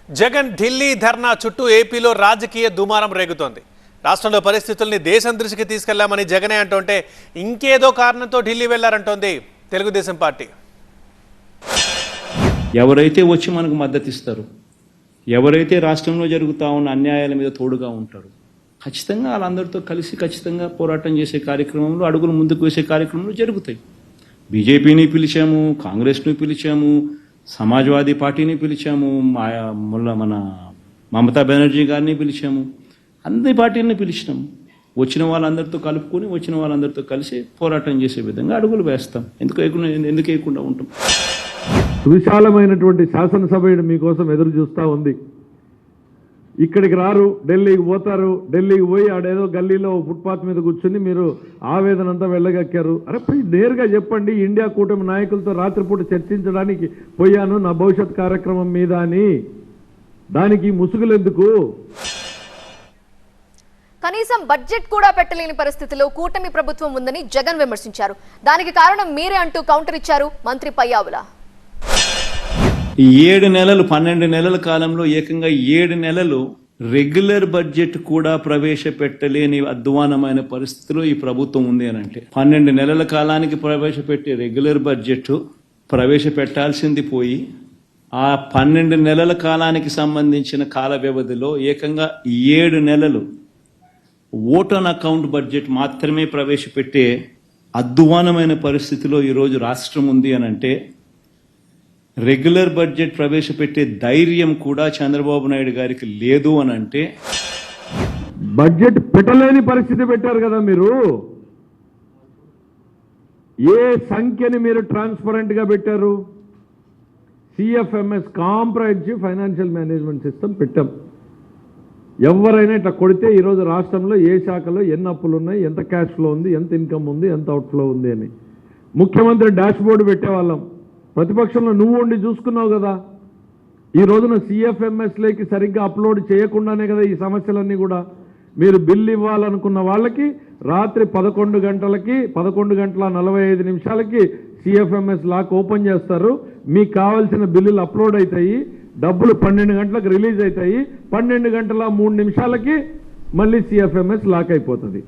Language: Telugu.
జగన్ ఢిల్లీ ధర్నా చుట్టూ ఏపీలో రాజకీయ దుమారం రేగుతోంది. రాష్ట్రంలో పరిస్థితుల్ని దేశం దృష్టికి తీసుకెళ్లామని జగనే అంటుంటే ఇంకేదో కారణంతో ఢిల్లీ వెళ్లారంటోంది తెలుగుదేశం పార్టీ. ఎవరైతే వచ్చి మనకు మద్దతు ఇస్తారు, ఎవరైతే రాష్ట్రంలో జరుగుతూ ఉన్న అన్యాయాల మీద తోడుగా ఉంటారు, ఖచ్చితంగా వాళ్ళందరితో కలిసి ఖచ్చితంగా పోరాటం చేసే కార్యక్రమంలో, అడుగులు ముందుకు వేసే కార్యక్రమాలు జరుగుతాయి. బీజేపీని పిలిచాము, కాంగ్రెస్ను పిలిచాము, సమాజ్వాదీ పార్టీని పిలిచాము, మన మమతా బెనర్జీ గారిని పిలిచాము, అన్ని పార్టీలని పిలిచినాము. వచ్చిన వాళ్ళందరితో కలుపుకొని, వచ్చిన వాళ్ళందరితో కలిసి పోరాటం చేసే విధంగా అడుగులు వేస్తాం. ఎందుకు వేయకుండా ఉంటాం. సువిశాలమైనటువంటి శాసనసభ మీకోసం ఎదురు చూస్తూ ఉంది. ఇక్కడికి రారు, ఢిల్లీకి పోతారు. ఢిల్లీకి పోయి ఆడేదో గల్లీలో ఫుట్పాత్ మీద కూర్చుని మీరు ఆవేదన అంతా వెళ్ళగక్కారు. అరే పోయి నేరుగా చెప్పండి, ఇండియా కూటమి నాయకులతో రాత్రిపూట చర్చించడానికి పోయాను నా భవిష్యత్ కార్యక్రమం మీద అని. దానికి ముసుగులు ఎందుకు? కనీసం బడ్జెట్ కూడా పెట్టలేని పరిస్థితిలో కూటమి ప్రభుత్వం ఉందని జగన్ విమర్శించారు. దానికి కారణం మీరే అంటూ కౌంటర్ ఇచ్చారు మంత్రి పయ్యావుల. 7 నెలలు 12 నెలల కాలంలో ఏకంగా 7 నెలలు రెగ్యులర్ బడ్జెట్ కూడా ప్రవేశపెట్టలేని అధ్వానమైన పరిస్థితిలో ఈ ప్రభుత్వం ఉంది అని అంటే, 12 నెలల కాలానికి ప్రవేశపెట్టే రెగ్యులర్ బడ్జెట్ ప్రవేశపెట్టాల్సింది పోయి ఆ 12 నెలల కాలానికి సంబంధించిన కాల వ్యవధిలో ఏకంగా 7 నెలలు ఓట్ ఆన్ అకౌంట్ బడ్జెట్ మాత్రమే ప్రవేశపెట్టే అధ్వానమైన పరిస్థితిలో ఈరోజు రాష్ట్రం ఉంది అని అంటే, రెగ్యులర్ బడ్జెట్ ప్రవేశపెట్టే ధైర్యం కూడా చంద్రబాబు నాయుడు గారికి లేదు అని అంటే, బడ్జెట్ పెట్టలేని పరిస్థితి పెట్టారు కదా మీరు. ఏ సంఖ్యని మీరు ట్రాన్స్పరెంట్ గా పెట్టారు? CFMS comprehensive financial management system పెట్టాం. ఎవరైనా ఇట్లా కొడితే ఈరోజు రాష్ట్రంలో ఏ శాఖలో ఎన్ని అప్పులు ఉన్నాయి, ఎంత క్యాష్ ఫ్లో ఉంది, ఎంత ఇన్కమ్ ఉంది, ఎంత అవుట్ ఫ్లో ఉంది అని ముఖ్యమంత్రి డాష్ బోర్డు పెట్టేవాళ్ళం. ప్రతిపక్షంలో నువ్వు ఉండి చూసుకున్నావు కదా. ఈ రోజున సిఎఫ్ఎంఎస్లోకి సరిగ్గా అప్లోడ్ చేయకుండానే కదా ఈ సమస్యలన్నీ కూడా. మీరు బిల్లు ఇవ్వాలనుకున్న వాళ్ళకి రాత్రి 11 గంటలకి 11:45 సిఎఫ్ఎంఎస్ లాక్ ఓపెన్ చేస్తారు. మీకు కావాల్సిన బిల్లులు అప్లోడ్ అవుతాయి, డబ్బులు 12 గంటలకు రిలీజ్ అవుతాయి, 12 గంటల 3 నిమిషాలకి మళ్ళీ సిఎఫ్ఎంఎస్ లాక్ అయిపోతుంది.